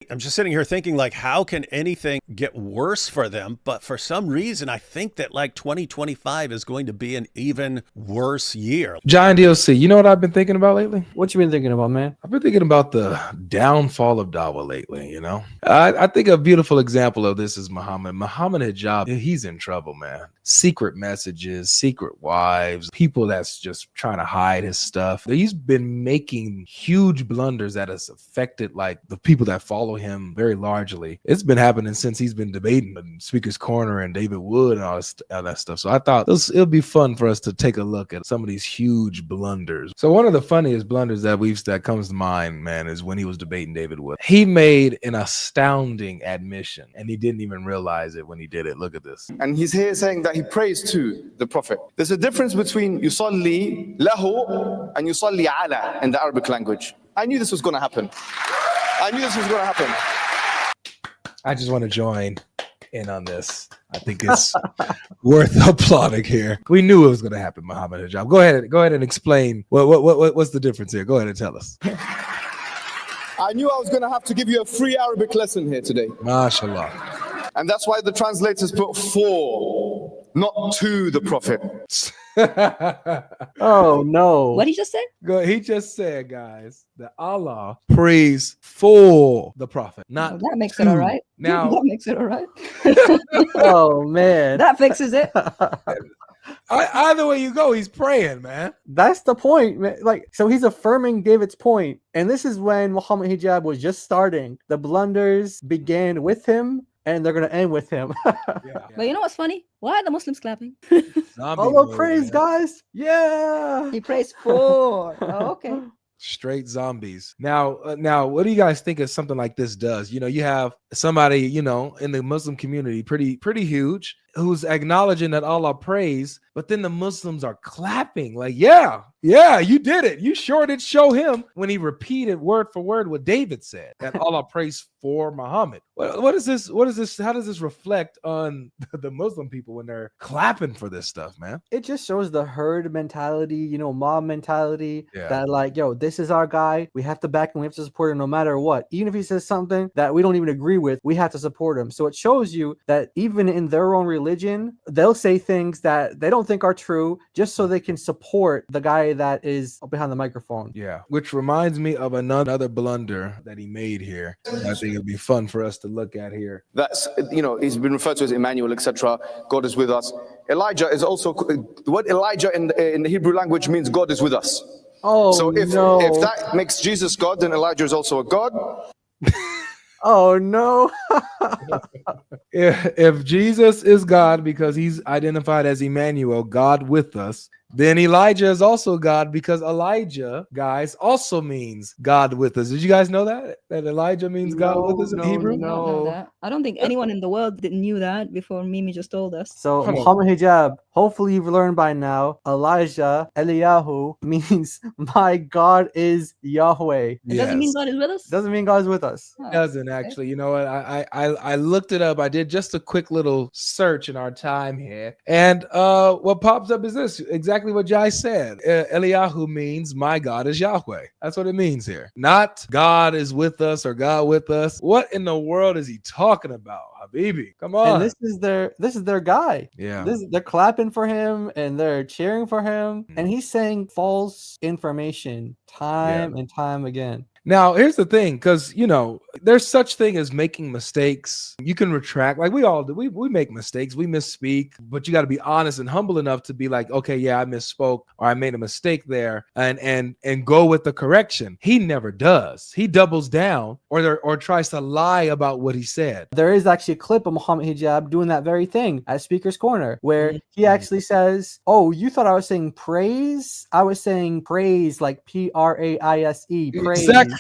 I'm just sitting here thinking, like, how can anything get worse for them? But for some reason, I think that like 2025 is going to be an even worse year. Giant DLC, you know what I've been thinking about lately? What you been thinking about, man? I've been thinking about the downfall of Dawah lately, you know? I think a beautiful example of this is Mohammed Hijab. He's in trouble, man. Secret messages, secret wives, people that's just trying to hide his stuff. He's been making huge blunders that has affected like the people that follow him very largely. It's been happening since he's been debating in Speaker's Corner and David Wood and all that stuff. So I thought it'll be fun for us to take a look at some of these huge blunders. So one of the funniest blunders that comes to mind, man, is when he was debating David Wood. He made an astounding admission and he didn't even realize it when he did it. Look at this. And he's here saying that he prays to the Prophet. There's a difference between yusalli lahu and yusalli ala in the Arabic language. I knew this was going to happen. I just want to join in on this. I think it's worth applauding here. We knew it was going to happen, Mohammed Hijab. Go ahead and explain what's the difference here. Go ahead and tell us. I knew I was going to have to give you a free Arabic lesson here today. MashaAllah. And that's why the translators put for, not to the Prophet. Oh no. What did he just say? He just said, guys, that Allah prays for the Prophet, not that makes it all right. Now that makes it all right. Oh man. That fixes it. Either way you go, he's praying, man. That's the point, man. Like, so he's affirming David's point. And this is when Mohammed Hijab was just starting. The blunders began with him and they're going to end with him. Yeah. But you know what's funny? Why are the Muslims clapping? Allah praise, guys. Yeah. He prays for. Oh, okay. Straight zombies. Now, what do you guys think of something like this does? You know, you have somebody, you know, in the Muslim community, pretty huge, who's acknowledging that Allah prays, but then the Muslims are clapping like, yeah, you did it. You sure did show him when he repeated word for word what David said, that Allah prays for Muhammad. What is this? How does this reflect on the Muslim people when they're clapping for this stuff, man? It just shows the herd mentality, you know, mob mentality, Yeah. that like, yo, this is our guy. We have to back him. We have to support him no matter what. Even if he says something that we don't even agree with, we have to support him. So it shows you that even in their own religion, they'll say things that they don't think are true just so they can support the guy that is behind the microphone. Yeah, which reminds me of another blunder that he made here. I think it'd be fun for us to look at here. That's, you know, he's been referred to as Emmanuel, etc. God is with us. Elijah is also, the word Elijah in the Hebrew language means God is with us. Oh, so if no. that makes Jesus God, then Elijah is also a God. Oh no. If Jesus is God because he's identified as Emmanuel, God with us, then Elijah is also God because Elijah, guys, also means God with us. Did you guys know that Elijah means God with us in Hebrew? I don't know that. I don't think anyone in the world knew that before Mimi just told us. So Mohammed Hijab, hopefully you've learned by now, Elijah, Eliyahu, means my God is Yahweh. It doesn't mean God is with us? Doesn't mean God is with us. Oh, Doesn't actually. You know what? I looked it up. I did just a quick little search in our time here. And what pops up is this, exactly what Jai said. Eliyahu means my God is Yahweh. That's what it means here. Not God is with us or God with us. What in the world is he talking about, Habibi? Come on. And this is their guy. Yeah. They're clapping for him and they're cheering for him. And he's saying false information time and time again. Now, here's the thing, because, you know, there's such thing as making mistakes. You can retract, like we all do. We make mistakes, we misspeak, but you got to be honest and humble enough to be like, okay, yeah, I misspoke or I made a mistake there, and go with the correction. He never does. He doubles down or tries to lie about what he said. There is actually a clip of Mohammed Hijab doing that very thing at Speaker's Corner, where he actually says, oh, you thought I was saying praise? I was saying praise, like Praise. Praise. Exactly.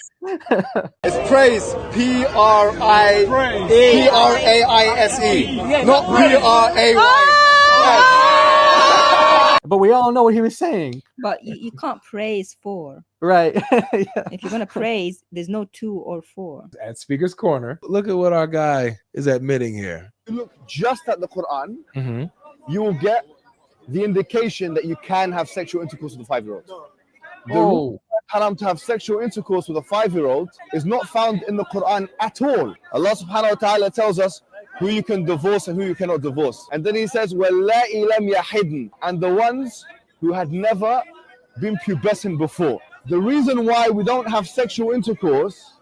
It's praise, Praise, not P-R-A-I-S-E. But we all know what he was saying. But you can't praise for. Right. If you're going to praise, there's no to or for. At Speaker's Corner, look at what our guy is admitting here. If you look just at the Quran, you will get the indication that you can have sexual intercourse with a 5-year-old. haram to have sexual intercourse with a 5-year-old is not found in the Quran at all. Allah subhanahu wa ta'ala tells us who you can divorce and who you cannot divorce. And then he says, وَاللَّائِ لَمْ يَحِدْنَ, and the ones who had never been pubescent before. The reason why we don't have sexual intercourse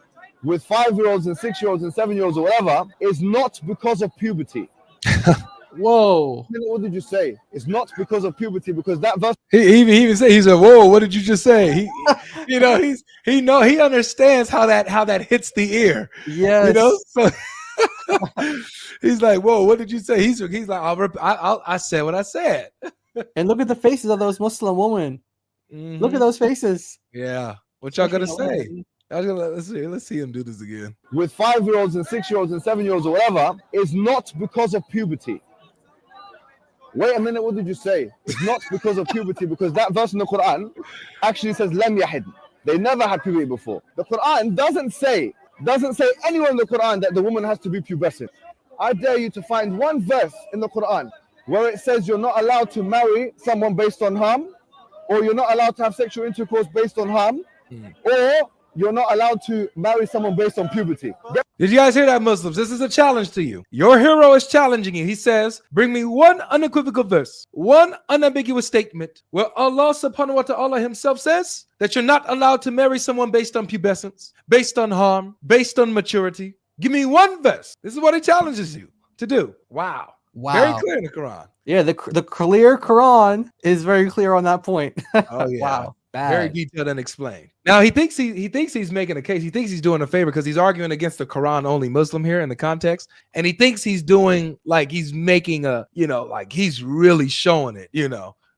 with 5-year-olds and 6-year-olds and 7-year-olds or whatever is not because of puberty. Whoa. What did you say? It's not because of puberty, because that verse. He even said, he said, "Whoa, what did you just say?" He understands how that hits the ear. Yes. You know, so he's like, "Whoa, what did you say?" He's like, I said what I said. And look at the faces of those Muslim women. Mhm. Look at those faces. Yeah, what y'all gonna Especially say? Let's see him do this again. With 5-year-olds and 6-year-olds and 7-year-olds or whatever is not because of puberty. Wait a minute, what did you say? It's not because of puberty, because that verse in the Quran actually says lam yahid. They never had puberty before. The Quran doesn't say anywhere in the Quran that the woman has to be pubescent. I dare you to find one verse in the Quran where it says you're not allowed to marry someone based on harm, or you're not allowed to have sexual intercourse based on harm, or you're not allowed to marry someone based on puberty. Did you guys hear that, Muslims? This is a challenge to you. Your hero is challenging you. He says, bring me one unequivocal verse, one unambiguous statement where Allah subhanahu wa ta'ala himself says that you're not allowed to marry someone based on pubescence, based on harm, based on maturity. Give me one verse. This is what he challenges you to do. Wow. Very clear in the Quran. Yeah, the clear Quran is very clear on that point. Oh, yeah. Wow. Very detailed and explained. Now he thinks he's making a case. He thinks he's doing a favor because he's arguing against the Quran only Muslim here in the context, and he thinks he's doing like he's making a, like he's really showing it,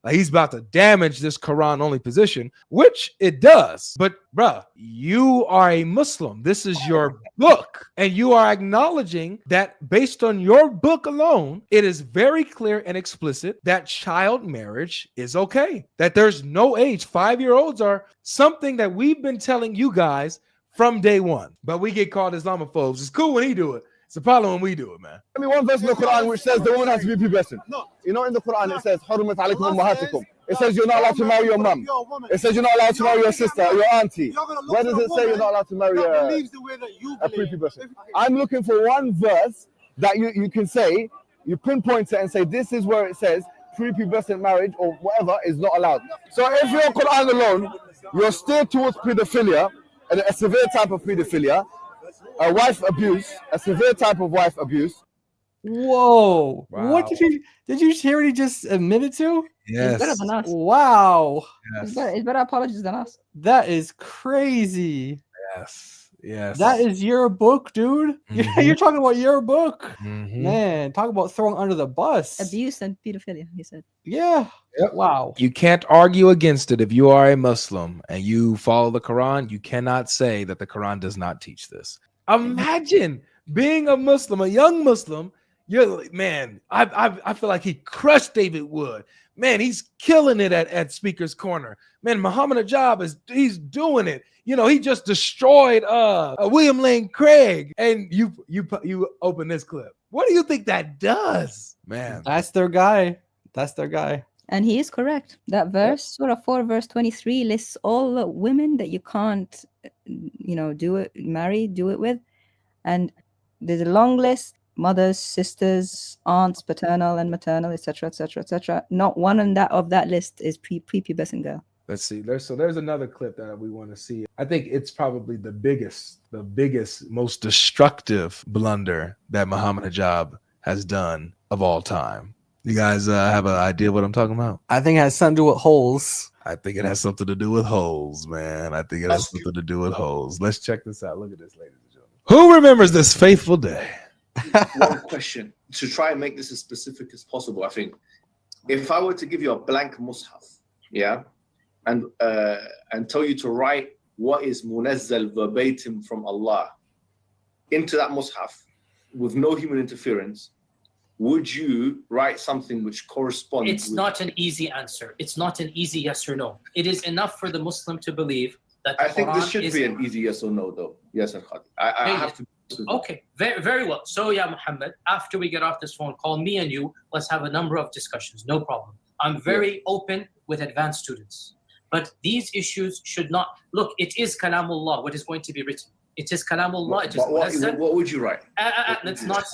like he's about to damage this Quran only position, which it does. But bruh, you are a Muslim. This is your book, and you are acknowledging that based on your book alone, it is very clear and explicit that child marriage is okay, that there's no age. 5-year-olds are something that we've been telling you guys from day one, but we get called Islamophobes. It's cool when he do it. It's a problem when we do it, man. Give me one verse in the Quran which says the woman has to be pubescent. In the Quran it says حُرِّمَتْ عَلَيْكُمْ أُمَّهَاتُكُمْ. It says you're not allowed to marry your mum. It says you're not allowed to marry your sister or your auntie. Where does it say you're not allowed to marry a prepubescent? I'm looking for one verse that you can say, you pinpoint it and say this is where it says prepubescent marriage or whatever is not allowed. So if you're Quran alone, you're steered towards pedophilia, a severe type of pedophilia, a wife abuse, a severe type of wife abuse. Whoa. Wow. What did you hear what he just admitted to? Yes. It's better than us. Wow. It's better apologies than us. That is crazy. Yes. That is your book, dude. Mhm. You're talking about your book. Mhm. Man, talk about throwing under the bus. Abuse and pedophilia, he said. Yeah. Yep. Wow. You can't argue against it if you are a Muslim and you follow the Quran. You cannot say that the Quran does not teach this. Imagine being a Muslim, a young Muslim. You're like, man, I feel like he crushed David Wood. Man, he's killing it at Speaker's Corner. Man, Mohammed Hijab he's doing it. He just destroyed William Lane Craig. And you open this clip. What do you think that does? Man. That's their guy. That's their guy. And he is correct. That verse, Surah 4, verse 23, lists all the women that you can't, do it with. And there's a long list: mothers, sisters, aunts, paternal and maternal, etc., etc., etc. Not one of that list is prepubescent girl. Let's see. There's another clip that we want to see. I think it's probably the biggest, most destructive blunder that Mohammed Hijab has done of all time. You guys have an idea what I'm talking about? I think it has something to do with holes. I think it has something to do with holes, man. I think it has something to do with holes. Let's check this out. Look at this, ladies and gentlemen. Who remembers this fateful day? One question to try and make this as specific as possible. I think if I were to give you a blank mushaf, and tell you to write what is munazzal verbatim from Allah into that mushaf with no human interference, would you write something which corresponds? It's not an easy answer. It's not an easy yes or no. It is enough for the Muslim to believe that the I think Quran this should is be an easy yes or no, though. Yes, I have to. Okay, very, very well. So, yeah, Muhammad, after we get off this phone call, me and you, let's have a number of discussions. No problem. I'm very open with advanced students. But these issues should not look. It is kalamullah. What is going to be written? It is kalamullah. It is what would you write? Let's not.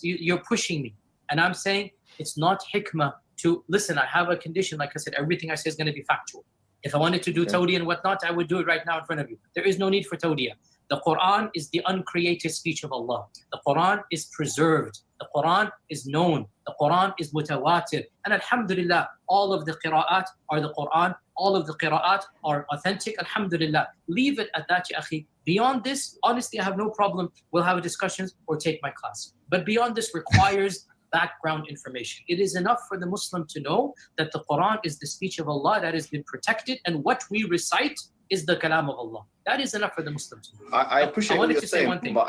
You're pushing me, and I'm saying it's not hikmah to listen. I have a condition. Like I said, everything I say is going to be factual. If I wanted to do tawdiyah and whatnot, I would do it right now in front of you. There is no need for tawdiyah. The Quran is the uncreated speech of Allah. The Quran is preserved. The Quran is known. The Quran is mutawatir. And alhamdulillah, all of the qira'at are the Quran. All of the qira'at are authentic. Alhamdulillah. Leave it at that, ya akhi. Beyond this, honestly, I have no problem. We'll have discussions or take my class. But beyond this requires background information. It is enough for the Muslim to know that the Quran is the speech of Allah that has been protected, and what we recite is the kalam of Allah. That is enough for the Muslim to know. I appreciate what you're saying, one thing. But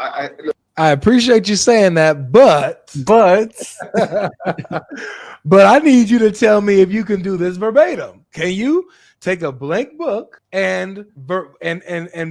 I appreciate you saying that, but but I need you to tell me if you can do this verbatim. Can you take a blank book and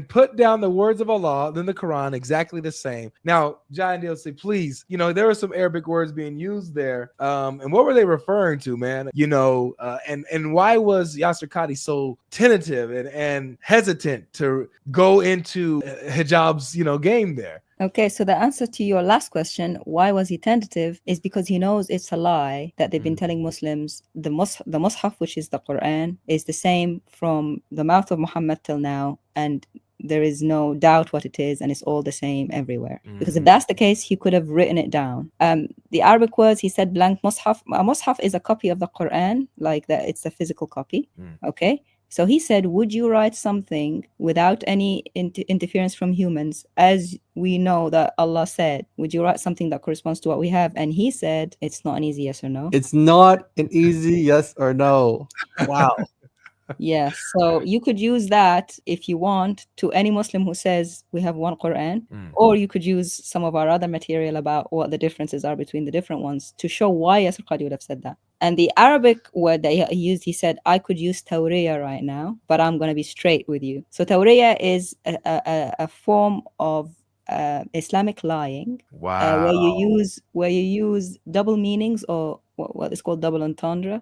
put down the words of Allah, then the Quran, exactly the same? Now, Jai and DLC, please, there were some Arabic words being used there. And what were they referring to, man? And why was Yasser Qadi so tentative and hesitant to go into Hijab's, game there? Okay, so the answer to your last question, why was he tentative, is because he knows it's a lie that they've been telling Muslims. The Mus'haf, which is the Quran, is the same from the mouth of Muhammad till now, and there is no doubt what it is, and it's all the same everywhere. Because if that's the case, he could have written it down. The Arabic words, he said blank Mus'haf. A Mus'haf is a copy of the Quran, like that. It's a physical copy. Okay. So he said, would you write something without any interference from humans, as we know that Allah said? Would you write something that corresponds to what we have? And he said, it's not an easy yes or no. It's not an easy yes or no. Wow. Yeah, so you could use that if you want to any Muslim who says we have one Quran, or you could use some of our other material about what the differences are between the different ones to show why Yasir Qadi would have said that. And the Arabic word that he used, he said, I could use tawriyah right now, but I'm going to be straight with you. So tawriyah is a form of Islamic lying. Wow. where you use double meanings, or what is called double entendre,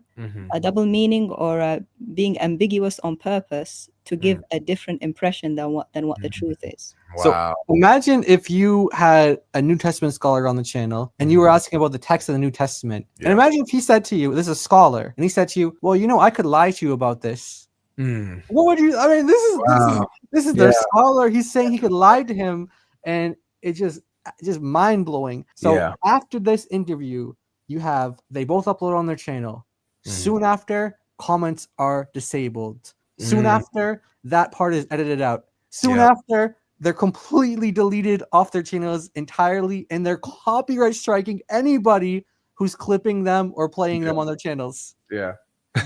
a double meaning, or being ambiguous on purpose to give a different impression than what the truth is. Wow. So imagine if you had a New Testament scholar on the channel and you were asking about the text of the New Testament. And imagine if he said to you, this is a scholar, and he said to you, well, I could lie to you about this. What would you, this is their scholar. He's saying he could lie to him, and it's just mind blowing. So after this interview, they both upload on their channel. Soon after, comments are disabled. Soon after, that part is edited out. Soon after, they're completely deleted off their channels entirely, and they're copyright striking anybody who's clipping them or playing them on their channels. Yeah.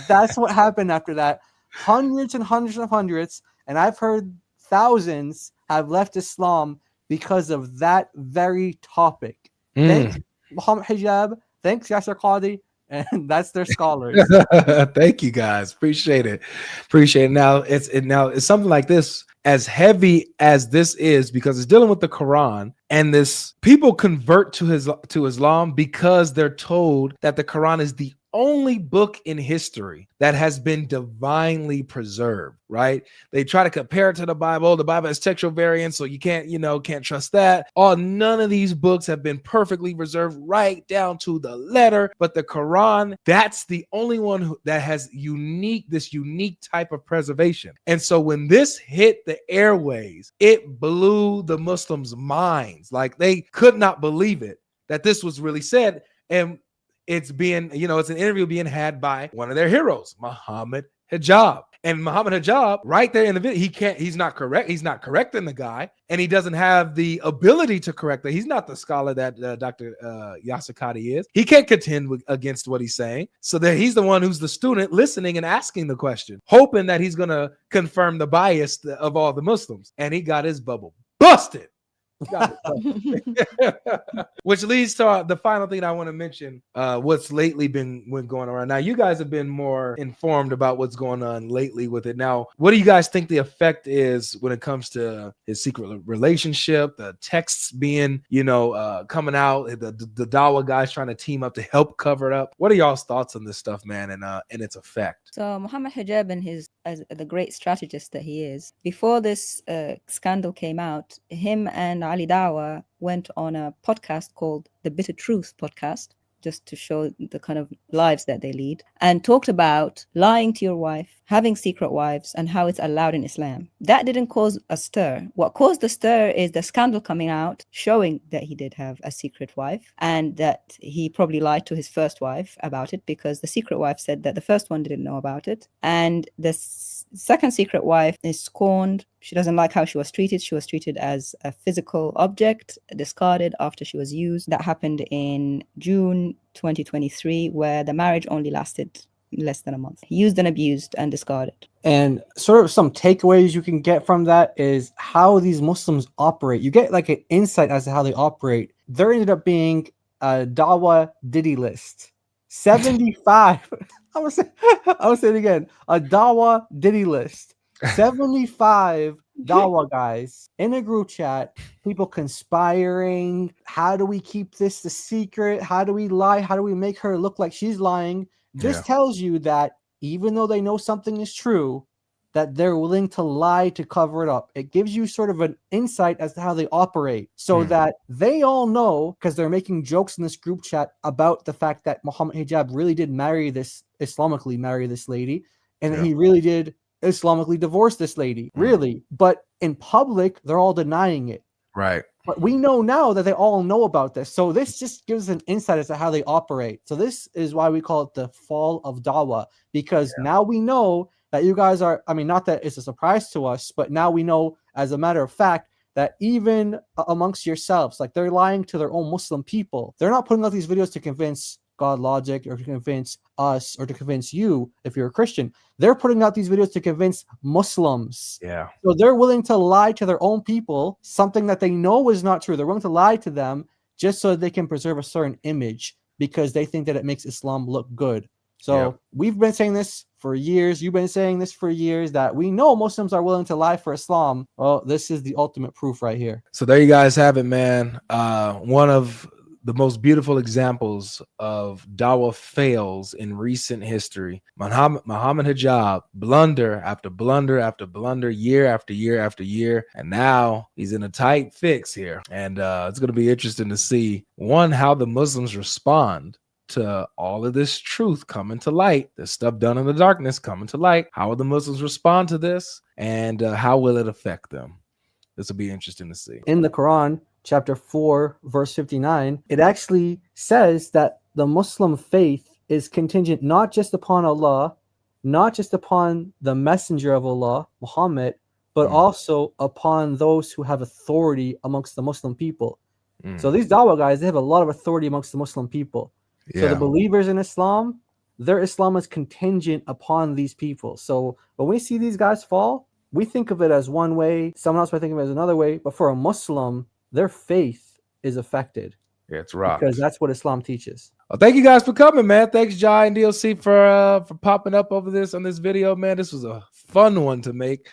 That's what happened after that. Hundreds and hundreds and hundreds, and I've heard thousands have left Islam because of that very topic. Thanks, Mohammed Hijab. Thanks, Yasir Qadi. And that's their scholars. Thank you, guys. Appreciate it. Now it's something like this, as heavy as this is, because it's dealing with the Quran, and this people convert to Islam because they're told that the Quran is the only book in history that has been divinely preserved, right? They try to compare it to the Bible. The Bible has textual variants, so you can't trust that. None of these books have been perfectly preserved right down to the letter, but the Quran, that's the only one that has this unique type of preservation. And so when this hit the airways, it blew the Muslims' minds. Like, they could not believe it, that this was really said. And it's being, it's an interview being had by one of their heroes, Mohammed Hijab. And Mohammed Hijab, right there in the video, he's not correcting the guy, and he doesn't have the ability to correct it. He's not the scholar that Dr. Yasir Qadi is. He can't contend against what he's saying. So that he's the one who's the student listening and asking the question, hoping that he's going to confirm the bias of all the Muslims. And he got his bubble busted. Got it. Which leads to the final thing I want to mention, what's lately been going around. Now, you guys have been more informed about what's going on lately with it. Now, what do you guys think the effect is when it comes to his secret relationship, the texts being, coming out, the Dawah guys trying to team up to help cover it up? What are y'all's thoughts on this stuff, man, and its effect? So Mohammed Hijab, and as the great strategist that he is, before this scandal came out, him and Ali Dawah went on a podcast called the Bitter Truth podcast, just to show the kind of lives that they lead, and talked about lying to your wife, having secret wives, and how it's allowed in Islam. That didn't cause a stir. What caused the stir is the scandal coming out, showing that he did have a secret wife, and that he probably lied to his first wife about it, because the secret wife said that the first one didn't know about it. And the second secret wife is scorned. She doesn't like how she was treated. She was treated as a physical object, discarded after she was used. That happened in June 2023, where the marriage only lasted less than a month. Used and abused and discarded. And sort of some takeaways you can get from that is how these Muslims operate. You get like an insight as to how they operate. There ended up being a Dawah Diddy list. 75. I'm gonna say it again. A Dawah Diddy list. 75 Dawah guys in a group chat, people conspiring. How do we keep this the secret? How do we lie? How do we make her look like she's lying? This tells you that even though they know something is true, that they're willing to lie to cover it up. It gives you sort of an insight as to how they operate, so that they all know, because they're making jokes in this group chat about the fact that Mohammed Hijab really did Islamically marry this lady, and that he really did Islamically divorce this lady, really. But in public, they're all denying it. Right. But we know now that they all know about this. So this just gives an insight as to how they operate. So this is why we call it the fall of Dawah, because now we know that you guys are, not that it's a surprise to us, but now we know as a matter of fact that even amongst yourselves, like they're lying to their own Muslim people. They're not putting out these videos to convince God logic or to convince us or to convince you if you're a Christian. They're putting out these videos to convince Muslims. Yeah. So they're willing to lie to their own people, something that they know is not true. They're willing to lie to them just so they can preserve a certain image because they think that it makes Islam look good. So we've been saying this for years. You've been saying this for years, that we know Muslims are willing to lie for Islam. Well, this is the ultimate proof right here. So there you guys have it, man. One of the most beautiful examples of Dawah fails in recent history. Mohammed Hijab, blunder after blunder after blunder, year after year after year. And now he's in a tight fix here. And it's going to be interesting to see, one, how the Muslims respond to all of this truth coming to light, this stuff done in the darkness coming to light. How will the Muslims respond to this? And how will it affect them? This will be interesting to see. In the Quran, chapter 4, verse 59, it actually says that the Muslim faith is contingent not just upon Allah, not just upon the messenger of Allah, Muhammad, but also upon those who have authority amongst the Muslim people. So these Dawah guys, they have a lot of authority amongst the Muslim people. So the believers in Islam, their Islam is contingent upon these people. So when we see these guys fall, we think of it as one way. Someone else might think of it as another way. But for a Muslim, their faith is affected. Yeah, it's right. Because that's what Islam teaches. Well, thank you guys for coming, man. Thanks, Jai and DLC for popping up over this on this video, man. This was a fun one to make.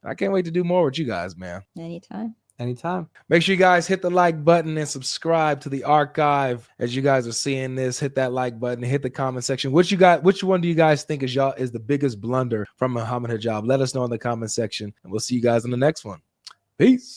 I can't wait to do more with you guys, man. Anytime. Make sure you guys hit the like button and subscribe to the archive. As you guys are seeing this, hit that like button, hit the comment section. Which one do you guys think is the biggest blunder from Mohammed Hijab? Let us know in the comment section, and we'll see you guys in the next one. Peace.